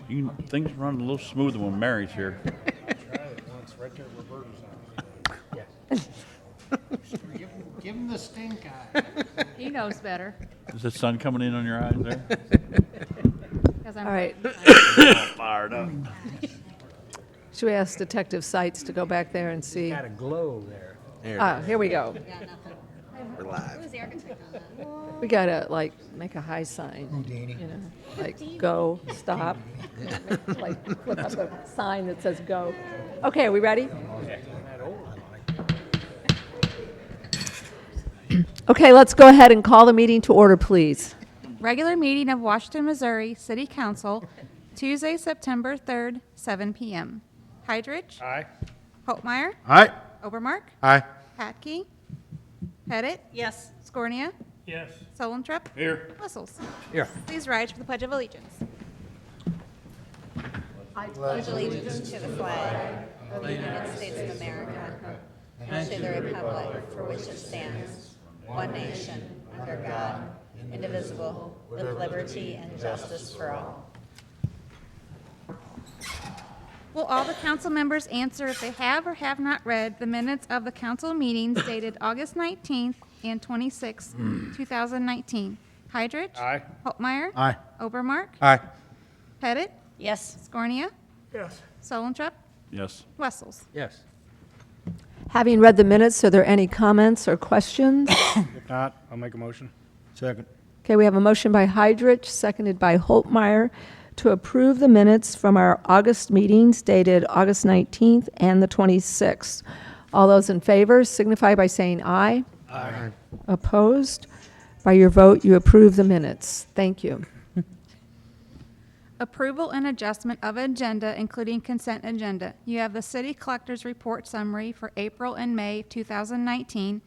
Things run a little smoother when Mary's here. Give him the stink eye. He knows better. Is the sun coming in on your eyes there? 'Cause I'm All right. Fired up. Should we ask Detective Seitz to go back there and see? Got a glow there. Ah, here we go. We're live. Who's the architect on that? We gotta like make a high sign, Houdini. you know, like go, stop, like flip up the sign that says go. Okay, are we ready? Okay, let's go ahead and call the meeting to order, please. Regular meeting of Washington, Missouri City Council, Tuesday, September 3rd, 7 p.m. Hydrich. Aye. Holtmeyer. Aye. Obermark. Aye. Patke. Pettit. Yes. Scornia. Yes. Solentrup. Here. Whistles. Here. Please rise for the Pledge of Allegiance. Pledge allegiance to the flag of the United States of America and to the republic for which it stands, one nation, under God, indivisible, with liberty and justice for all. Will all the council members answer if they have or have not read the minutes of the council meetings dated August 19th and 26th, 2019? Hydrich. Aye. Holtmeyer. Aye. Obermark. Aye. Pettit. Yes. Scornia. Yes. Solentrup. Yes. Wessels. Yes. Having read the minutes, are there any comments or questions? If not, I'll make a motion. Second. Okay, we have a motion by Hydrich, seconded by Holtmeyer, to approve the minutes from our August meetings dated August 19th and the 26th. All those in favor signify by saying aye. Aye. Opposed? By your vote, you approve the minutes. Thank you. Approval and adjustment of agenda, including consent agenda. You have the city collector's report summary for April and May 2019,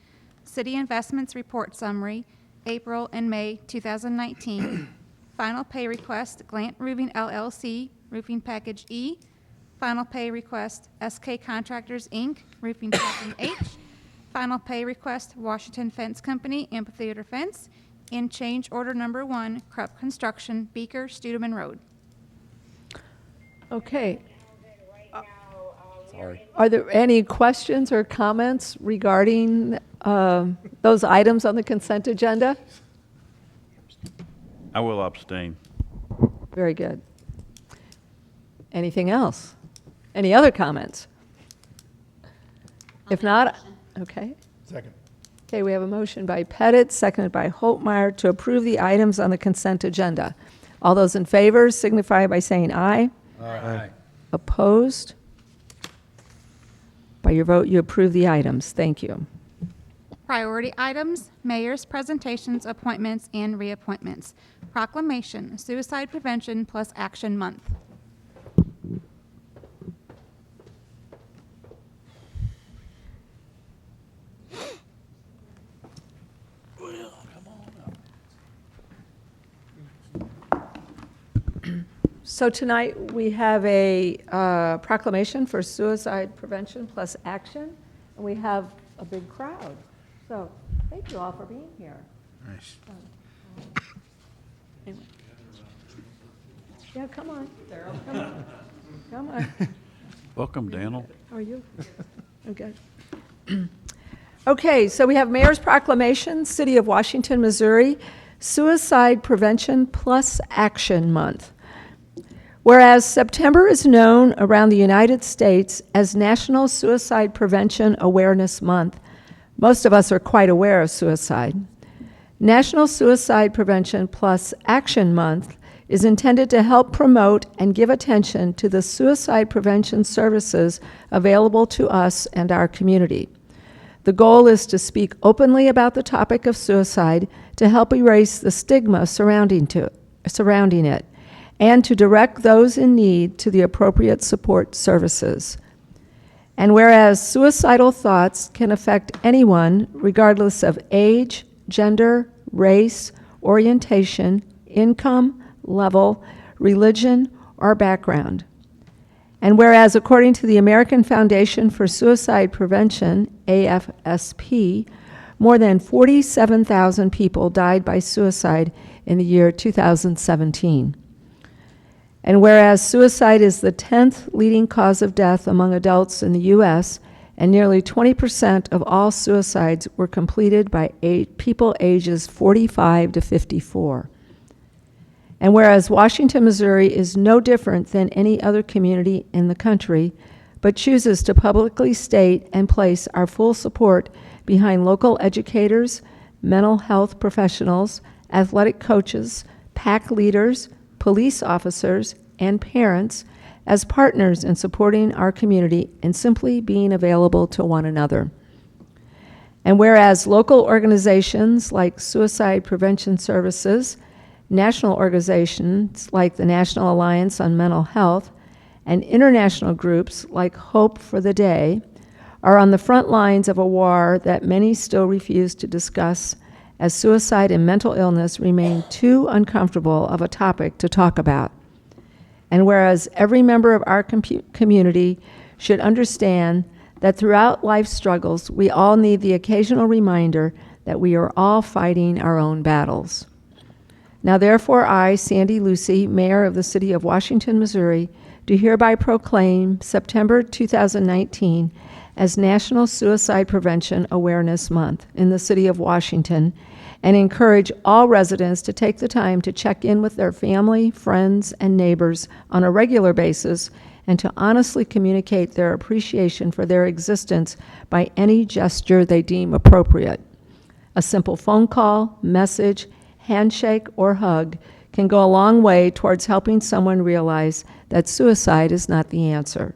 city investments report summary, April and May 2019, final pay request, Glant Roofing LLC, roofing package E, final pay request, SK Contractors, Inc., roofing package H, final pay request, Washington Fence Company, amphitheater fence, and change order number 1, Krupp Construction, Beaker, Studeman Road. Okay. Sorry. Are there any questions or comments regarding those items on the consent agenda? I will abstain. Very good. Anything else? Any other comments? If not, okay. Second. Okay, we have a motion by Pettit, seconded by Holtmeyer, to approve the items on the consent agenda. All those in favor signify by saying aye. Aye. Opposed? By your vote, you approve the items. Thank you. Priority items, mayor's presentations, appointments, and reappointments. Proclamation, Suicide Prevention plus Action Month. So tonight, we have a proclamation for suicide prevention plus action, and we have a big crowd. So thank you all for being here. Nice. Anyway. Yeah, come on. Come on. Come on. Welcome, Daniel. How are you? Okay. Okay, so we have Mayor's Proclamation, City of Washington, Missouri, Suicide Prevention Plus Action Month. Whereas September is known around the United States as National Suicide Prevention Awareness Month, most of us are quite aware of suicide. National Suicide Prevention Plus Action Month is intended to help promote and give attention to the suicide prevention services available to us and our community. The goal is to speak openly about the topic of suicide to help erase the stigma surrounding it, and to direct those in need to the appropriate support services. And whereas suicidal thoughts can affect anyone regardless of age, gender, race, orientation, income, level, religion, or background. And whereas according to the American Foundation for Suicide Prevention, AFSP, more than 47,000 people died by suicide in the year 2017. And whereas suicide is the 10th leading cause of death among adults in the U.S., and nearly 20% of all suicides were completed by people ages 45 to 54. And whereas Washington, Missouri is no different than any other community in the country, but chooses to publicly state and place our full support behind local educators, mental health professionals, athletic coaches, PAC leaders, police officers, and parents as partners in supporting our community and simply being available to one another. And whereas local organizations like Suicide Prevention Services, national organizations like the National Alliance on Mental Health, and international groups like Hope for the Day are on the front lines of a war that many still refuse to discuss, as suicide and mental illness remain too uncomfortable of a topic to talk about. And whereas every member of our community should understand that throughout life's struggles, we all need the occasional reminder that we are all fighting our own battles. Now therefore I, Sandy Lucy, Mayor of the City of Washington, Missouri, do hereby proclaim September 2019 as National Suicide Prevention Awareness Month in the City of Washington, and encourage all residents to take the time to check in with their family, friends, and neighbors on a regular basis, and to honestly communicate their appreciation for their existence by any gesture they deem appropriate. A simple phone call, message, handshake, or hug can go a long way towards helping someone realize that suicide is not the answer.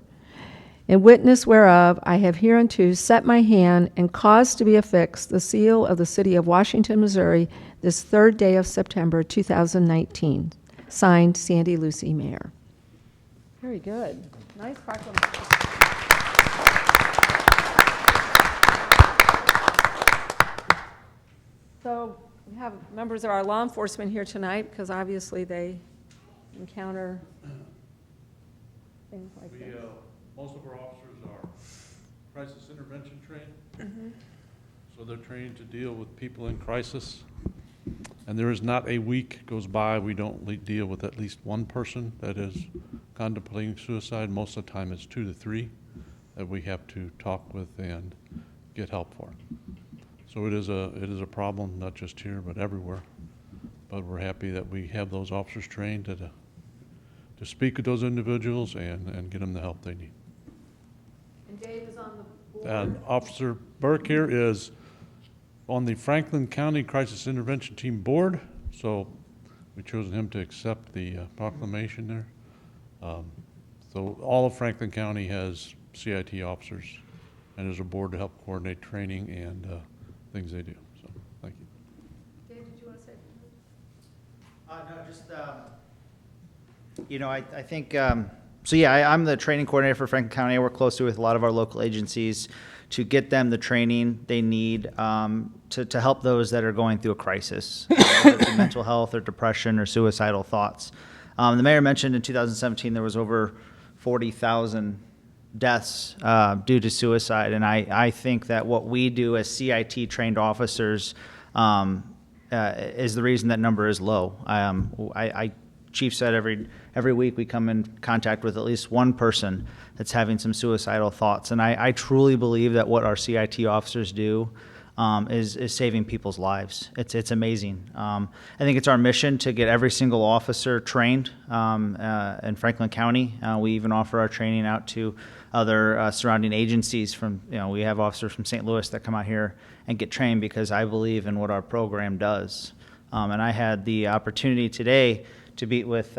In witness whereof, I have hereunto set my hand and caused to be affixed the seal of the City of Washington, Missouri, this 3rd day of September 2019. Signed, Sandy Lucy, Mayor. Very good. Nice proclamation. So we have members of our law enforcement here tonight because obviously they encounter things like this. Most of our officers are crisis intervention trained. So they're trained to deal with people in crisis. And there is not a week goes by we don't deal with at least one person that is contemplating suicide. Most of the time it's 2 to 3 that we have to talk with and get help for. So it is a problem, not just here, but everywhere. But we're happy that we have those officers trained to speak with those individuals and get them the help they need. And Dave is on the board. And Officer Burke here is on the Franklin County Crisis Intervention Team Board, so we've chosen him to accept the proclamation there. So all of Franklin County has CIT officers, and there's a board to help coordinate training and things they do. So, thank you. Dave, did you want to say something? No, just, I think, so yeah, I'm the training coordinator for Franklin County. I work closely with a lot of our local agencies to get them the training they need to help those that are going through a crisis, whether it's mental health or depression or suicidal thoughts. The mayor mentioned in 2017 there was over 40,000 deaths due to suicide, and I think that what we do as CIT trained officers is the reason that number is low. Chief said every week we come in contact with at least one person that's having some suicidal thoughts, and I truly believe that what our CIT officers do is saving people's lives. It's amazing. I think it's our mission to get every single officer trained in Franklin County. We even offer our training out to other surrounding agencies. We have officers from St. Louis that come out here and get trained because I believe in what our program does. And I had the opportunity today to meet with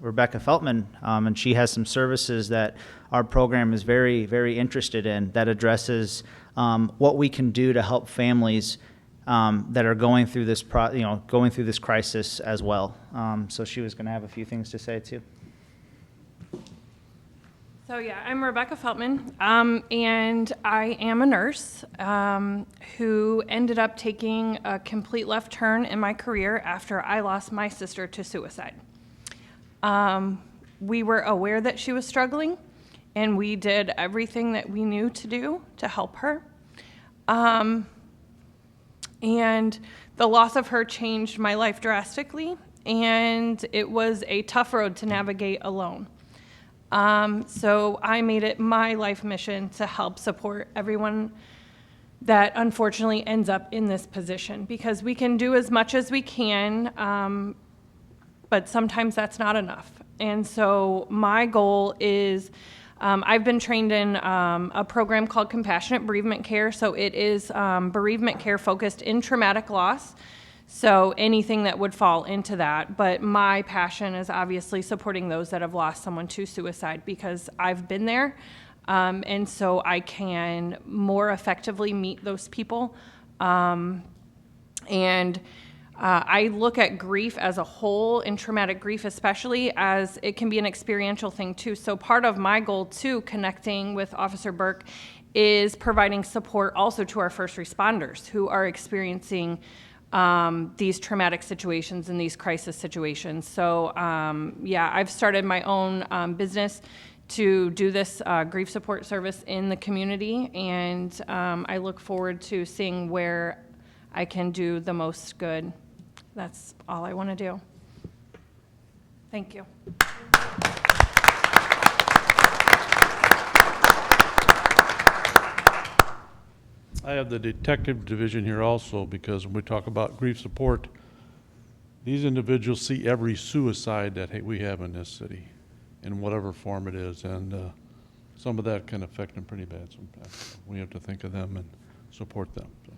Rebecca Feltman, and she has some services that our program is very, very interested in that addresses what we can do to help families that are going through this going through this crisis as well. So she was going to have a few things to say too. So yeah, I'm Rebecca Feltman, and I am a nurse who ended up taking a complete left turn in my career after I lost my sister to suicide. We were aware that she was struggling, and we did everything that we knew to do to help her. And the loss of her changed my life drastically, and it was a tough road to navigate alone. So I made it my life mission to help support everyone that unfortunately ends up in this position, because we can do as much as we can, but sometimes that's not enough. And so my goal is, I've been trained in a program called Compassionate Bereavement Care. So it is bereavement care focused in traumatic loss. So anything that would fall into that. But my passion is obviously supporting those that have lost someone to suicide, because I've been there. And so I can more effectively meet those people. I look at grief as a whole, and traumatic grief especially, as it can be an experiential thing too. So part of my goal too, connecting with Officer Burke, is providing support also to our first responders who are experiencing these traumatic situations and these crisis situations. So yeah, I've started my own business to do this grief support service in the community, and I look forward to seeing where I can do the most good. That's all I want to do. Thank you. I have the detective division here also, because when we talk about grief support, these individuals see every suicide that we have in this city, in whatever form it is, and some of that can affect them pretty bad sometimes. We have to think of them and support them. So.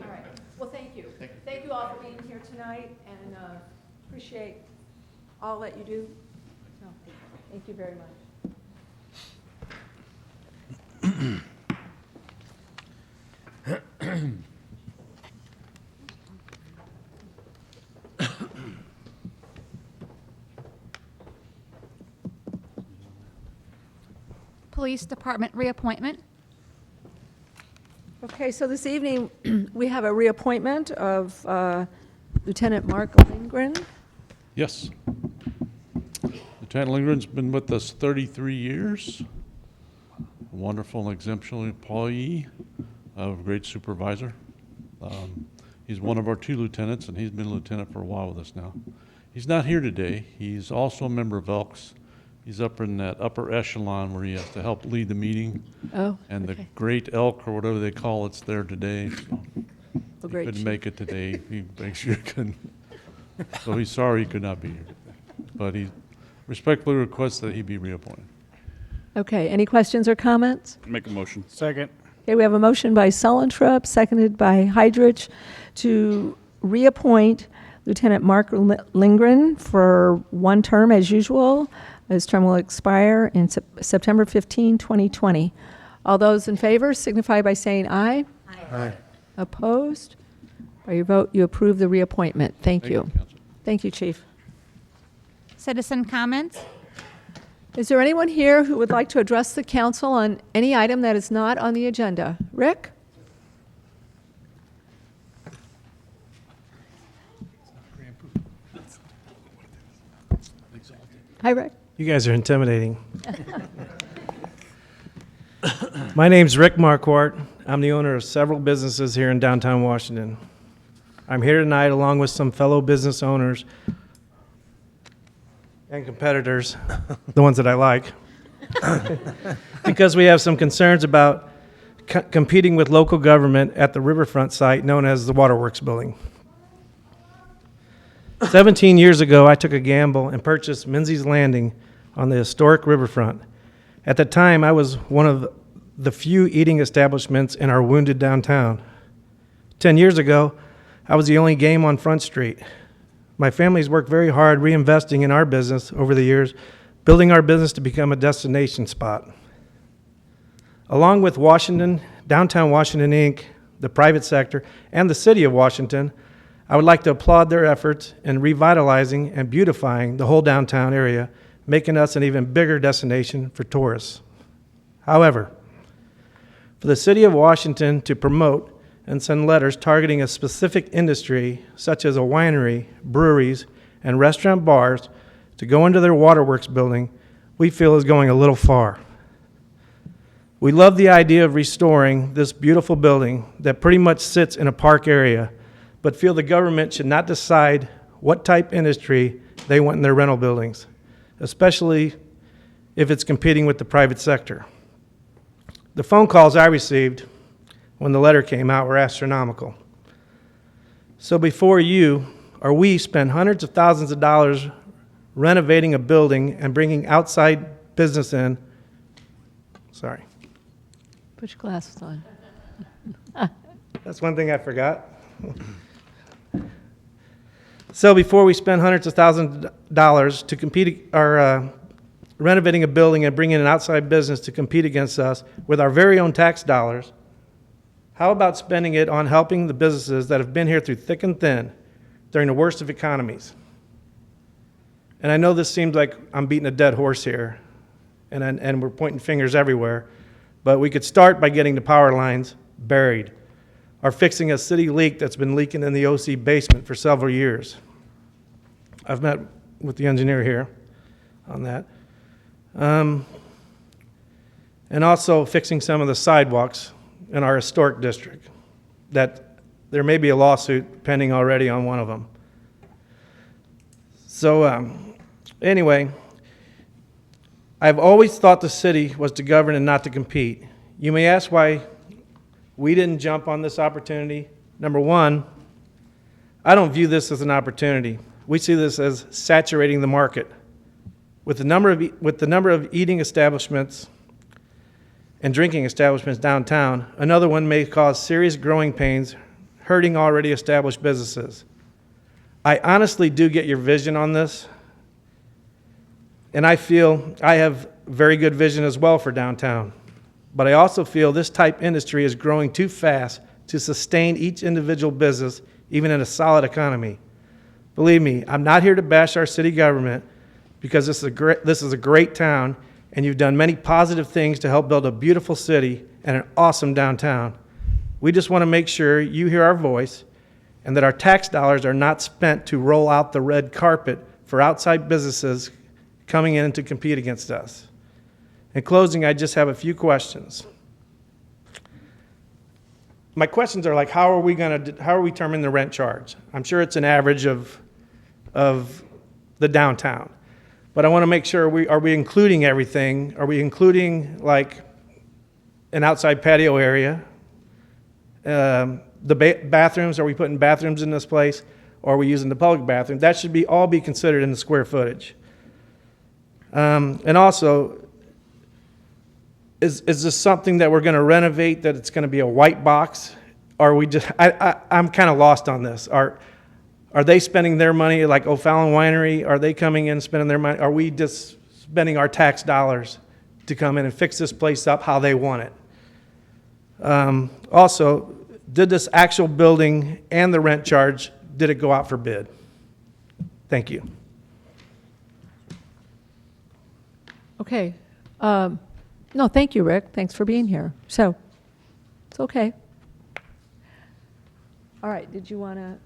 All right. Well, thank you. Thank you all for being here tonight, and appreciate all that you do. No, thank you very much. Police Department reappointment. Okay, so this evening, we have a reappointment of Lieutenant Mark Lindgren. Yes. Lieutenant Lindgren's been with us 33 years. A wonderful and exemplary employee, a great supervisor. He's one of our 2 lieutenants, and he's been a lieutenant for a while with us now. He's not here today. He's also a member of Elks. He's up in that upper echelon where he has to help lead the meeting. Oh, And okay. the great elk, or whatever they call it's there today. So Well, he great. couldn't make it today. He makes sure he couldn't. So he's sorry he could not be here today. But he respectfully requests that he be reappointed. Okay, any questions or comments? Make a motion. Second. Okay, we have a motion by Sullentrup, seconded by Hydrich, to reappoint Lieutenant Mark Lindgren for 1 term as usual. His term will expire in September 15, 2020. All those in favor signify by saying aye. Aye. Opposed? By your vote, you approve the reappointment. Thank you. Counsel. Thank you, Chief. Citizen comments. Is there anyone here who would like to address the council on any item that is not on the agenda? Rick? Hi, Rick. You guys are intimidating. My name's Rick Marquardt. I'm the owner of several businesses here in downtown Washington. I'm here tonight along with some fellow business owners and competitors, the ones that I like, because we have some concerns about competing with local government at the riverfront site known as the Waterworks Building. 17 years ago, I took a gamble and purchased Menzies Landing on the historic riverfront. At the time, I was one of the few eating establishments in our wounded downtown. 10 years ago, I was the only game on Front Street. My family's worked very hard reinvesting in our business over the years, building our business to become a destination spot. Along with Washington, Downtown Washington, Inc., the private sector, and the city of Washington, I would like to applaud their efforts in revitalizing and beautifying the whole downtown area, making us an even bigger destination for tourists. However, for the city of Washington to promote and send letters targeting a specific industry, such as a winery, breweries, and restaurant bars, to go into their waterworks building, we feel is going a little far. We love the idea of restoring this beautiful building that pretty much sits in a park area, but feel the government should not decide what type industry they want in their rental buildings, especially if it's competing with the private sector. The phone calls I received when the letter came out were astronomical. So before you or we spend hundreds of thousands of dollars renovating a building and bringing outside business in, sorry, Put your glasses on. that's one thing I forgot. So before we spend hundreds of thousands of dollars to compete, or renovating a building and bringing an outside business to compete against us with our very own tax dollars, how about spending it on helping the businesses that have been here through thick and thin during the worst of economies? And I know this seems like I'm beating a dead horse here, and we're pointing fingers everywhere, but we could start by getting the power lines buried, or fixing a city leak that's been leaking in the OC basement for several years. I've met with the engineer here on that. And also fixing some of the sidewalks in our historic district, that there may be a lawsuit pending already on one of them. So anyway, I've always thought the city was to govern and not to compete. You may ask why we didn't jump on this opportunity. Number one, I don't view this as an opportunity. We see this as saturating the market. With the number of eating establishments and drinking establishments downtown, another one may cause serious growing pains, hurting already established businesses. I honestly do get your vision on this, and I feel I have very good vision as well for downtown. But I also feel this type industry is growing too fast to sustain each individual business, even in a solid economy. Believe me, I'm not here to bash our city government, because this is a great town, and you've done many positive things to help build a beautiful city and an awesome downtown. We just want to make sure you hear our voice, and that our tax dollars are not spent to roll out the red carpet for outside businesses coming in to compete against us. In closing, I just have a few questions. My questions are like, how are we determining the rent charge? I'm sure it's an average of the downtown. But I want to make sure, are we including everything? Are we including like an outside patio area? The bathrooms, are we putting bathrooms in this place? Or are we using the public bathroom? That should all be considered in the square footage. And also, is this something that we're going to renovate, that it's going to be a white box? Or are we just, I'm kind of lost on this. Are they spending their money like O'Fallon Winery? Are they coming in and spending their money? Are we just spending our tax dollars to come in and fix this place up how they want it? Also, did this actual building and the rent charge, did it go out for bid? Thank you. Okay. No, thank you, Rick. Thanks for being here. So, it's okay. All right, did you want to?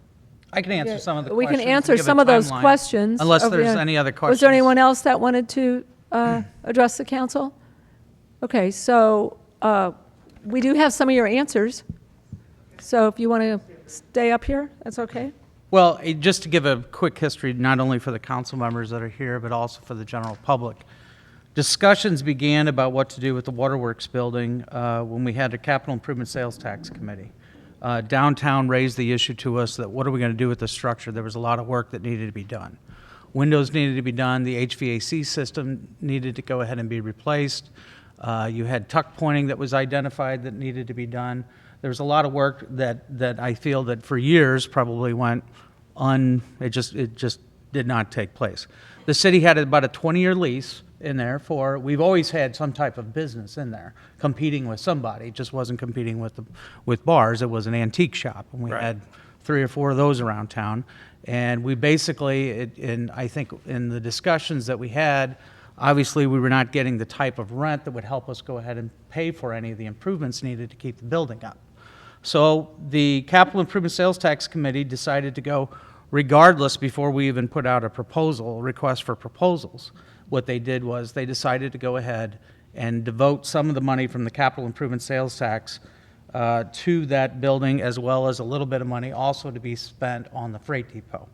I can answer some of the We questions. can answer give a some of those timeline, questions. Unless of the- there's any other questions. Was there anyone else that wanted to address the council? Okay, so we do have some of your answers. So if you want to stay up here, that's okay? Well, just to give a quick history, not only for the council members that are here, but also for the general public. Discussions began about what to do with the Waterworks building when we had a Capital Improvement Sales Tax Committee. Downtown raised the issue to us that what are we going to do with the structure? There was a lot of work that needed to be done. Windows needed to be done. The HVAC system needed to go ahead and be replaced. You had tuck pointing that was identified that needed to be done. There was a lot of work that I feel that for years probably went it just did not take place. The city had about a 20-year lease in there we've always had some type of business in there competing with somebody. It just wasn't competing with bars. It was an antique shop, and we had 3 or 4 of those around town. And we basically, I think in the discussions that we had, obviously we were not getting the type of rent that would help us go ahead and pay for any of the improvements needed to keep the building up. So the Capital Improvement Sales Tax Committee decided to go regardless before we even put out a request for proposals. What they did was they decided to go ahead and devote some of the money from the capital improvement sales tax to that building, as well as a little bit of money also to be spent on the freight depot.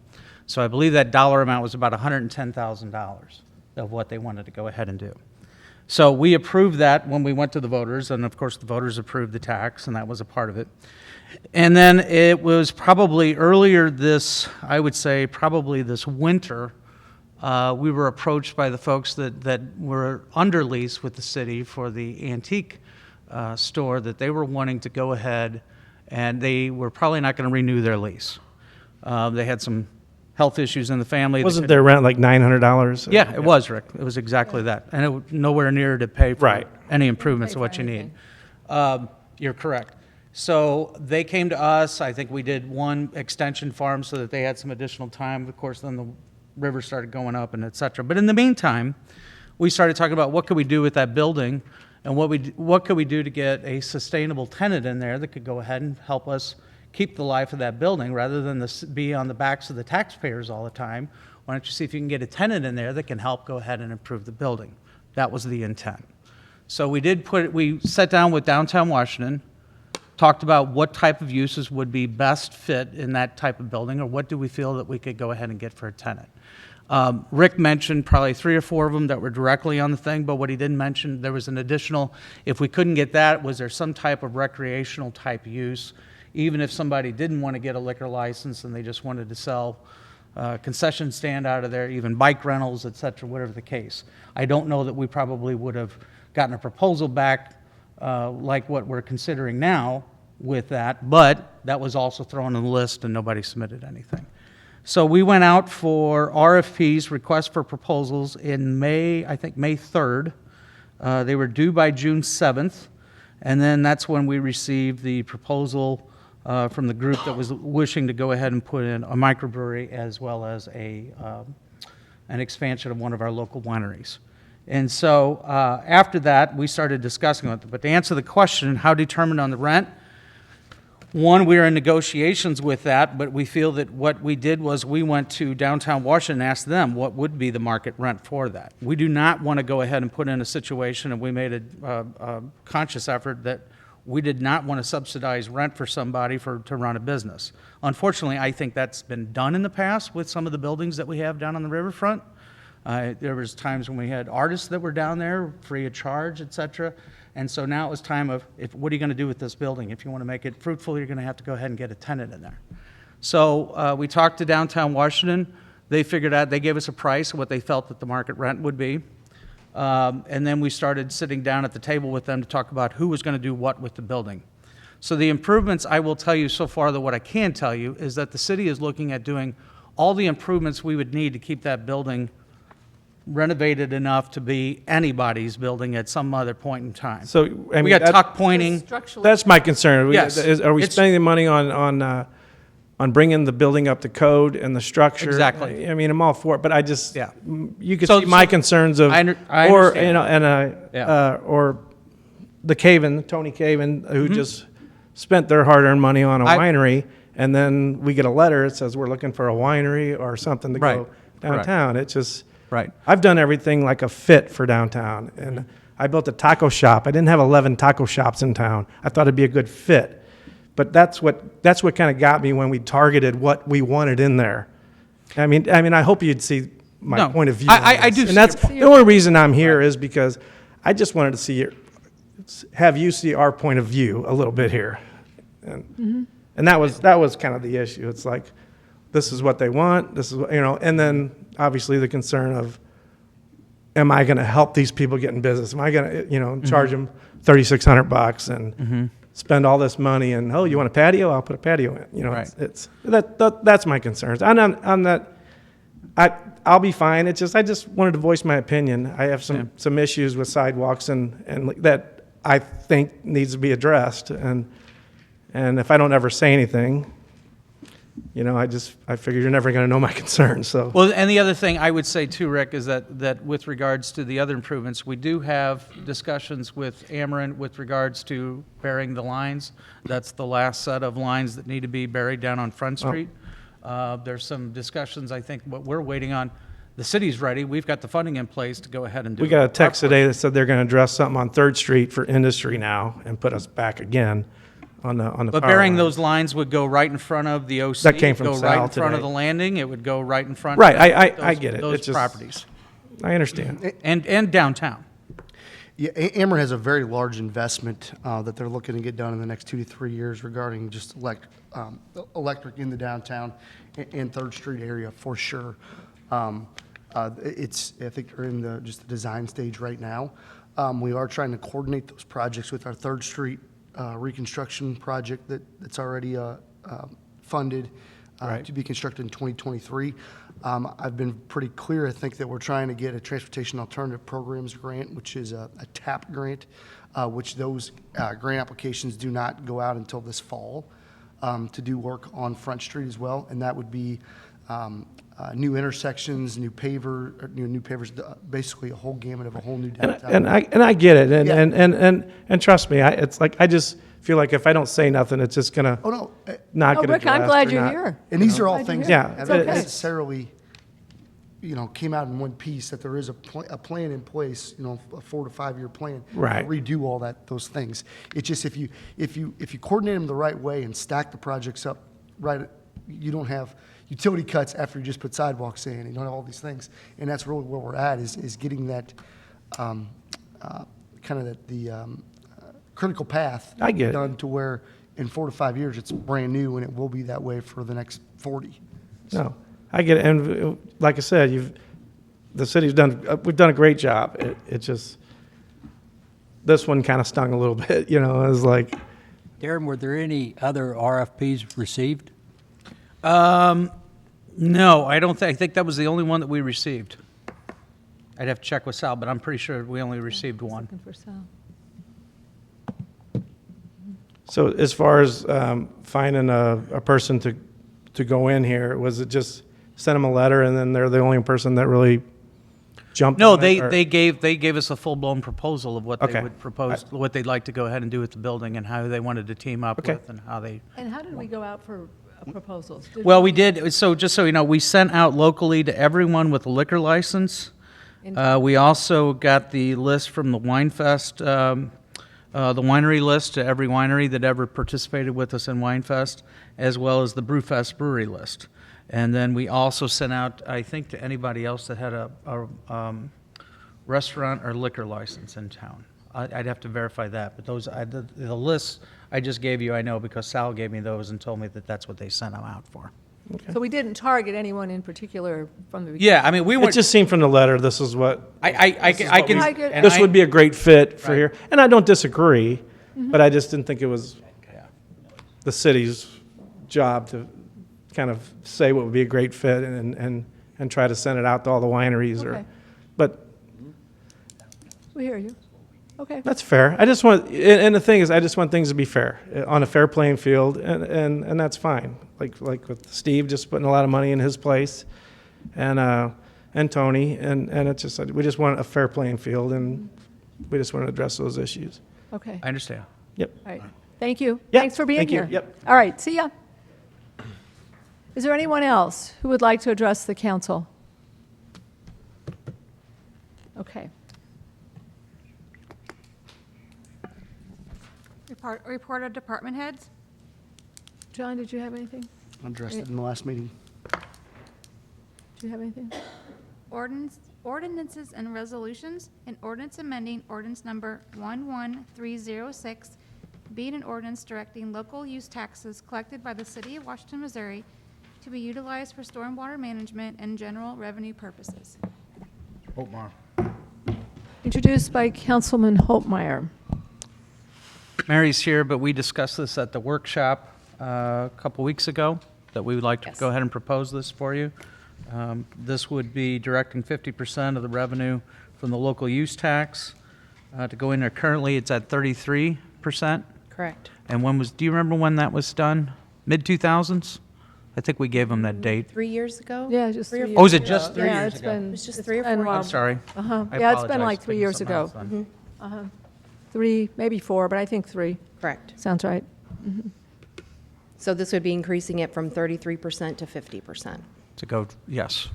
So I believe that dollar amount was about $110,000 of what they wanted to go ahead and do. So we approved that when we went to the voters, and of course the voters approved the tax, and that was a part of it. And then it was probably earlier this, I would say probably this winter, we were approached by the folks that were under lease with the city for the antique store, that they were wanting to go ahead, and they were probably not going to renew their lease. They had some health issues in the family. They Wasn't couldn't- their rent like $900? Yeah, it was, Rick. It was exactly that. And it was nowhere near to pay for Right. any improvements of what you need. You're correct. So they came to us. I think we did one extension farm so that they had some additional time. Of course, then the river started going up and et cetera. But in the meantime, we started talking about what could we do with that building, and what could we do to get a sustainable tenant in there that could go ahead and help us keep the life of that building, rather than this be on the backs of the taxpayers all the time. Why don't you see if you can get a tenant in there that can help go ahead and improve the building? That was the intent. So we sat down with Downtown Washington, talked about what type of uses would be best fit in that type of building, or what do we feel that we could go ahead and get for a tenant. Rick mentioned probably 3 or 4 of them that were directly on the thing, but what he didn't mention, there was an additional, if we couldn't get that, was there some type of recreational type use, even if somebody didn't want to get a liquor license and they just wanted to sell concession stand out of there, even bike rentals, et cetera, whatever the case. I don't know that we probably would have gotten a proposal back like what we're considering now with that, but that was also thrown on the list and nobody submitted anything. So we went out for RFPs, requests for proposals, in May, I think May 3rd. They were due by June 7th, and then that's when we received the proposal from the group that was wishing to go ahead and put in a microbrewery as well as an expansion of one of our local wineries. And so after that, we started discussing it. But to answer the question, how determined on the rent? One, we are in negotiations with that, but we feel that what we did was we went to Downtown Washington and asked them what would be the market rent for that. We do not want to go ahead and put in a situation, and we made a conscious effort that we did not want to subsidize rent for somebody to run a business. Unfortunately, I think that's been done in the past with some of the buildings that we have down on the riverfront. There was times when we had artists that were down there free of charge, et cetera. And so now it was time of, what are you going to do with this building? If you want to make it fruitful, you're going to have to go ahead and get a tenant in there. So we talked to Downtown Washington. They figured out, they gave us a price of what they felt that the market rent would be. And then we started sitting down at the table with them to talk about who was going to do what with the building. So the improvements, I will tell you so far that what I can tell you is that the city is looking at doing all the improvements we would need to keep that building renovated enough to be anybody's building at some other point in time. So, I mean, we got that- tuck pointing. That's my concern. Yes. Are we It's- spending the money on bringing the building up to code and the structure? Exactly. I mean, I'm all for it, but I just, Yeah. you could So- see my so- concerns of, I or, understand. you know, and Yeah. or the Caven, Tony Caven, who just spent their hard-earned money on a Mm-hmm. I- winery, and then we get a letter that says we're looking for a winery or something to Right. go downtown. It just, Right. I've done everything like a fit for downtown, and I built a taco shop. I didn't have 11 taco shops in town. I thought it'd be a good fit, but that's what kind of got me when we targeted what we wanted in there. I mean, I hope you'd see my No, point of view. I on do this. see and that's your the only reason I'm here is because I just wanted to have you see our point of view a little bit here, and that was kind of the issue. It's like, this is what they want. This is what, and then obviously the concern of, am I going to help these people get in business? Am I going to, charge them $3,600 and spend all this money? And you want a patio? I'll put a patio in. Right. That's my concerns. On that, I'll be fine. It's just I just wanted to voice my opinion. I have some issues with sidewalks and that I think needs to be addressed. And if I don't ever say anything, I figure you're never going to know my concerns. So. Well, and the other thing I would say too, Rick, is that with regards to the other improvements, we do have discussions with Ameren with regards to burying the lines. That's the last set of lines that need to be buried down on Front Street. There's some discussions, I think, what we're waiting on. the city's ready, we've got the funding in place to go ahead and do it. We got a text today that said they're going to address something on Third Street for industry now and put us back again on the But power burying line. those lines would go right in front of the OC. That came from Go right in Sal front of today. the landing, it would go right in front. Right, of I those- get it. Those It's just- properties, I understand. and downtown. Yeah, Ameren has a very large investment that they're looking to get done in the next 2 to 3 years regarding just electric in the downtown and Third Street area for sure. I think they're in just the design stage right now. We are trying to coordinate those projects with our Third Street reconstruction project that's already funded Right. to be constructed in 2023. I've been pretty clear, I think, that we're trying to get a Transportation Alternative Programs grant, which is a TAP grant, which those grant applications do not go out until this fall to do work on Front Street as well. And that would be new intersections, new pavers, basically a whole gamut of a whole new downtown. And I get it, Yeah. and trust me, it's like, I just feel like if I don't say nothing, it's just gonna Oh, no, not Oh, get Rick, I'm addressed glad or you're not- here. and these are all Glad to things hear Yeah. that It's haven't okay. necessarily, came out in one piece, that there is a plan in place, a 4 to 5 year plan. to Right. Redo all those things. It's just if you coordinate them the right way and stack the projects up right, you don't have utility cuts after you just put sidewalks in, you don't have all these things. And that's really where we're at, is getting that, kind of the critical path. I get it. Done to where in 4 to 5 years, it's brand new, and it will be that way for the next 40. No, I get it, and like I said, the city's we've done a great job. It just, this one kind of stung a little bit, it was like, Darren, were there any other RFPs received? No, I don't think, I think that was the only one that we received. I'd have to check with Sal, but I'm pretty sure we only received one. Looking for Sal. so as far as finding a person to go in here, was it just send them a letter and then they're the only person that really jumped No, on it, or- they gave us a full-blown proposal of what they Okay. would propose, what they'd like to go ahead and do with the building and how they wanted to team up Okay. with and how they. And how did we go out for proposals? Did Well, we did, so just so you know, we sent out locally to everyone with a liquor license. We also got the list from the Wine Fest, the winery list to every winery that ever participated with us in Wine Fest, as well as the Brewfest brewery list. And then we also sent out, I think, to anybody else that had a restaurant or liquor license in town. I'd have to verify that, but those, the lists I just gave you, I know because Sal gave me those and told me that that's what they sent them out for. So we didn't target anyone in particular from the beginning? Yeah, I mean, we It went, just seemed from the letter, this is what, I can. I get- and this I- would be a great fit for Right. here. And I don't disagree, but I just didn't think it was the city's job to kind of say what would be a great fit and try to send it out to all the wineries Okay. but We hear you. Okay. that's fair. I just want, and the thing is, I just want things to be fair, on a fair playing field, and that's fine. Like with Steve, just putting a lot of money in his place, and Tony, and it's just, we just want a fair playing field, and we just want to address those issues. Okay. I understand. Yep. All right. Thank you. Yeah, Thanks for being thank you. here. Yep. All right. See ya. Is there anyone else who would like to address the council? Okay. Report of department heads. John, did you have anything? I addressed it in the last meeting. Do you have anything? Ordinances and resolutions. An ordinance amending ordinance number 11306, being an ordinance directing local use taxes collected by the city of Washington, Missouri to be utilized for stormwater management and general revenue purposes. Holtmeyer. Introduced by Councilman Holtmeyer. Mary's here, but we discussed this at the workshop a couple weeks ago, that we would like to go ahead and propose this for you. This would be directing 50% of the revenue from the local use tax to go in there. Currently, it's at 33%. Correct. And do you remember when that was done? Mid-2000s? I think we gave them that date. 3 years ago? Yeah, just 3 3 or years. Oh, is it just 3 Yeah, years it's ago? been. It was just it's 3 or been 4 a while. I'm sorry. Uh-huh. I Yeah, it's been apologize. like 3 years Thinking ago. something else then. 3, maybe 4, but I think 3. Correct. Sounds right. So this would be increasing it from 33% to 50%. To go, yes.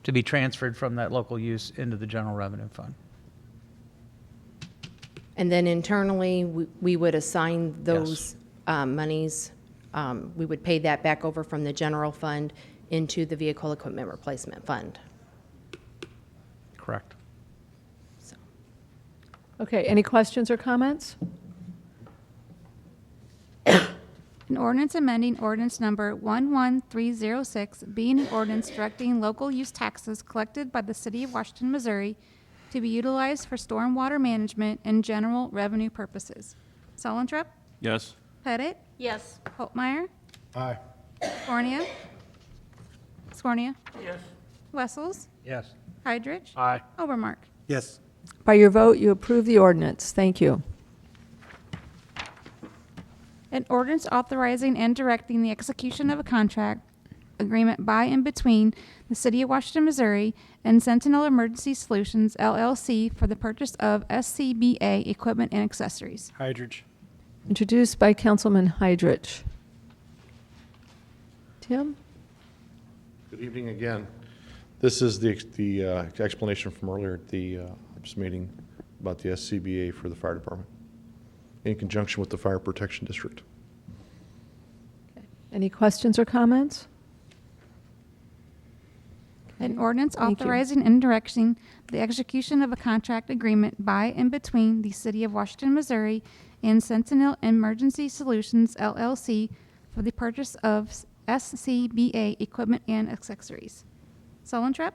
to be transferred from that local use into the general revenue fund. And then internally, we would assign those monies, we would pay that back over from the general fund into the vehicle equipment replacement fund. Correct. Okay, any questions or comments? An ordinance amending ordinance number 11306, being an ordinance directing local use taxes collected by the city of Washington, Missouri to be utilized for stormwater management and general revenue purposes. Solentrop? Yes. Pettit? Yes. Holtmeyer? Aye. Scornia? Scornia? Yes. Wessels? Yes. Heidrich? Aye. Overmark? Yes. By your vote, you approve the ordinance. Thank you. An ordinance authorizing and directing the execution of a contract agreement by and between the City of Washington, Missouri and Sentinel Emergency Solutions, LLC, for the purchase of SCBA equipment and accessories. Hydrich. Introduced by Councilman Heidrich. Tim? Good evening again. This is the explanation from earlier at the ops meeting about the SCBA for the fire department in conjunction with the Fire Protection District. Any questions or comments? An ordinance Thank you. authorizing and directing the execution of a contract agreement by and between the City of Washington, Missouri and Sentinel Emergency Solutions, LLC, for the purchase of SCBA equipment and accessories. Solentrop?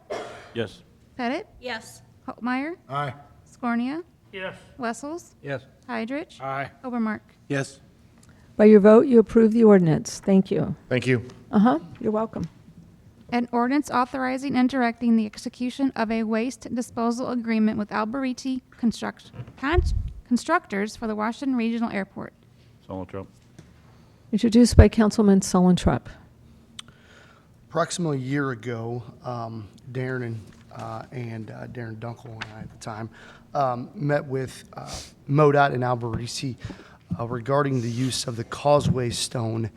Yes. Pettit? Yes. Holtmeyer? Aye. Scornia? Yes. Wessels? Yes. Heidrich? Aye. Overmark? Yes. By your vote, you approve the ordinance. Thank you. Thank you. You're welcome. An ordinance authorizing and directing the execution of a waste disposal agreement with Alberiti Constructors for the Washington Regional Airport. Solentrop. Introduced by Councilman Sullentrup. Approximately a year ago, Darren and Darren Dunkel and I at the time met with MoDOT and Alberisi regarding the use of the causeway stone,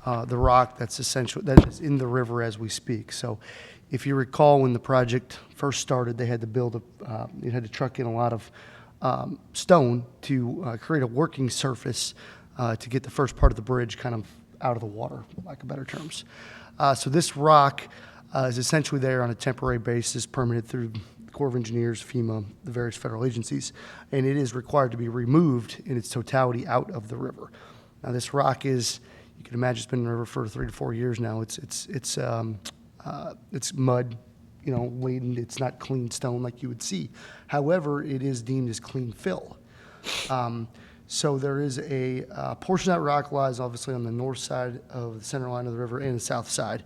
the rock that is in the river as we speak. So, if you recall, when the project first started, they had to build you had to truck in a lot of stone to create a working surface to get the first part of the bridge kind of out of the water, lack of better terms. So this rock is essentially there on a temporary basis, permitted through the Corps of Engineers, FEMA, the various federal agencies, and it is required to be removed in its totality out of the river. Now, this rock is, you can imagine, it's been in the river for 3 to 4 years now. It's mud, laden. It's not clean stone like you would see. However, it is deemed as clean fill. So there is a portion of that rock lies obviously on the north side of the center line of the river and the south side.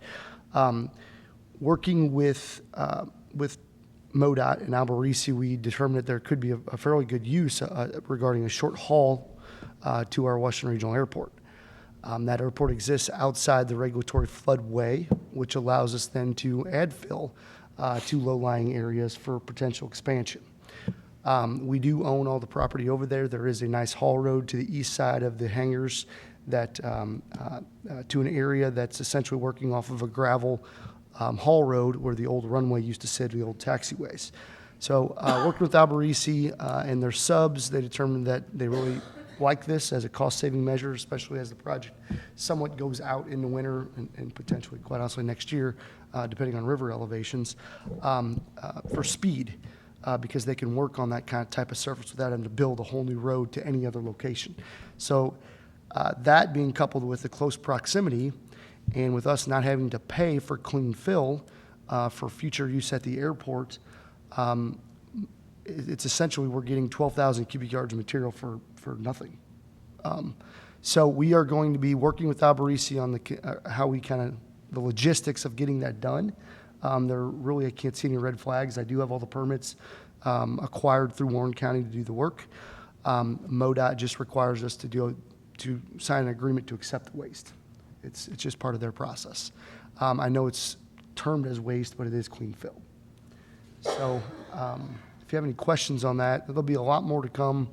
Working with MoDOT and Alberisi, we determined that there could be a fairly good use regarding a short haul to our Washington Regional Airport. That airport exists outside the regulatory floodway, which allows us then to add fill to low-lying areas for potential expansion. We do own all the property over there. There is a nice haul road to the east side of the hangars that to an area that's essentially working off of a gravel haul road where the old runway used to sit, the old taxiways. So working with Alberisi and their subs, they determined that they really like this as a cost-saving measure, especially as the project somewhat goes out in the winter and potentially, quite honestly, next year, depending on river elevations, for speed. Because they can work on that kind of type of surface without having to build a whole new road to any other location. So that being coupled with the close proximity and with us not having to pay for clean fill for future use at the airport, it's essentially we're getting 12,000 cubic yards of material for nothing. So we are going to be working with Alberisi on how we the logistics of getting that done. I can't see any red flags. I do have all the permits acquired through Warren County to do the work. MoDOT just requires us to sign an agreement to accept the waste. It's just part of their process. I know it's termed as waste, but it is clean fill. So if you have any questions on that, there'll be a lot more to come,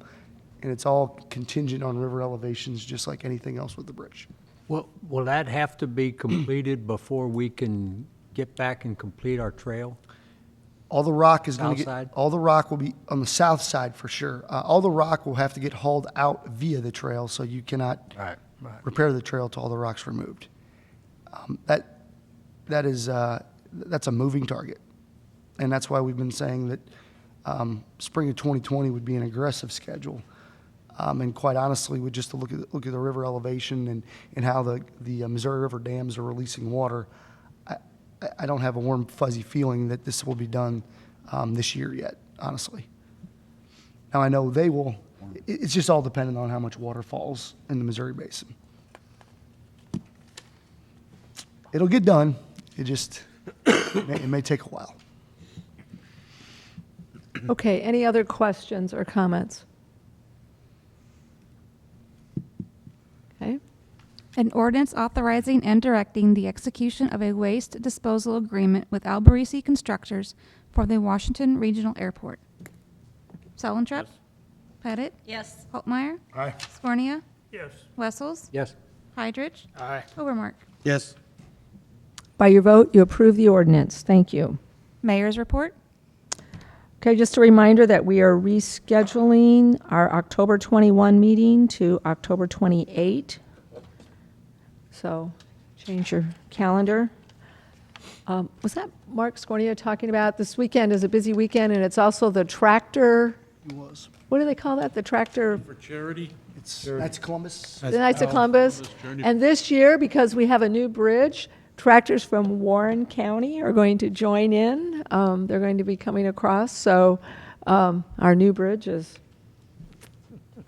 and it's all contingent on river elevations, just like anything else with the bridge. Well, will that have to be completed before we can get back and complete our trail? All the rock is going South to side? get, all the rock will be on the south side for sure. All the rock will have to get hauled out via the trail, so you cannot Right. repair the trail till all the rock's removed. That's a moving target. And that's why we've been saying that spring of 2020 would be an aggressive schedule. And quite honestly, with just to look at the river elevation and how the Missouri River dams are releasing water, I don't have a warm, fuzzy feeling that this will be done this year yet, honestly. Now, I know they will. It's just all dependent on how much water falls in the Missouri Basin. It'll get done. It may take a while. Okay, any other questions or comments? Okay, An ordinance authorizing and directing the execution of a waste disposal agreement with Alberici Constructors for the Washington Regional Airport. Salentrep? Pettit? Yes. Altmeyer? Aye. Scornia? Yes. Wessels? Yes. Heidrich? Aye. Overmark? Yes. by your vote, you approve the ordinance. Thank you. Mayor's report? Okay, just a reminder that we are rescheduling our October 21 meeting to October 28. So change your calendar. Was that Mark Scornia talking about? This weekend is a busy weekend, and it's also the tractor, It was. what do they call that? The tractor, For charity? That's Columbus. the Knights of Columbus. Columbus Journey. And this year, because we have a new bridge, tractors from Warren County are going to join in. They're going to be coming across. So our new bridge is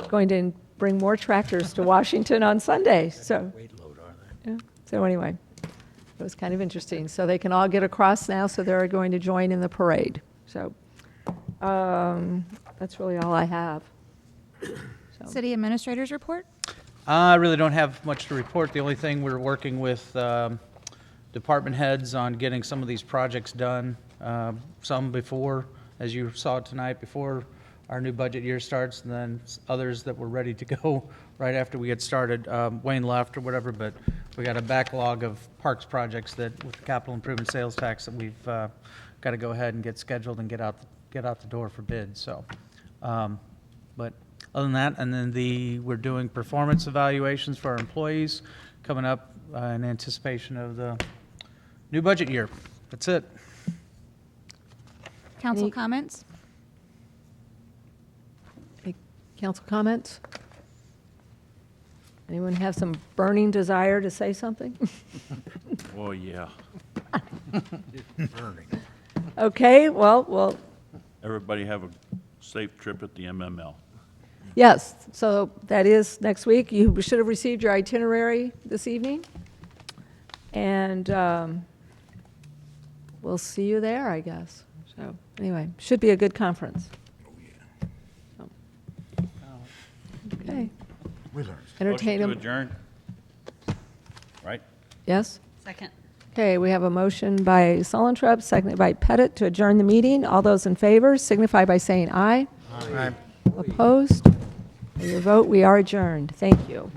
going to bring more tractors to Washington on Sunday. So, yeah. So anyway, it was kind of interesting. So they can all get across now, so they're going to join in the parade. So that's really all I have. City Administrator's report? I really don't have much to report. The only thing, we're working with department heads on getting some of these projects done, some before, as you saw tonight, before our new budget year starts, and then others that were ready to go right after we get started. Wayne left or whatever, but we got a backlog of parks projects that, with the capital improvement sales tax, that we've got to go ahead and get scheduled and get out the door for bid. So, but other than that, and then we're doing performance evaluations for our employees coming up in anticipation of the new budget year. That's it. Council Any- comments? Any council comments? Anyone have some burning desire to say something? Oh, yeah. Okay, well, Everybody have a safe trip at the MML. yes, so that is next week. You should have received your itinerary this evening. And we'll see you there, I guess. So anyway, should be a good conference. So, okay. We learned. Entertain Motion a, to adjourn? Right? yes? Second. Okay, we have a motion by Sullentrup, seconded by Pettit to adjourn the meeting. All those in favor signify by saying aye. Aye. Opposed? By your vote, we are adjourned. Thank you.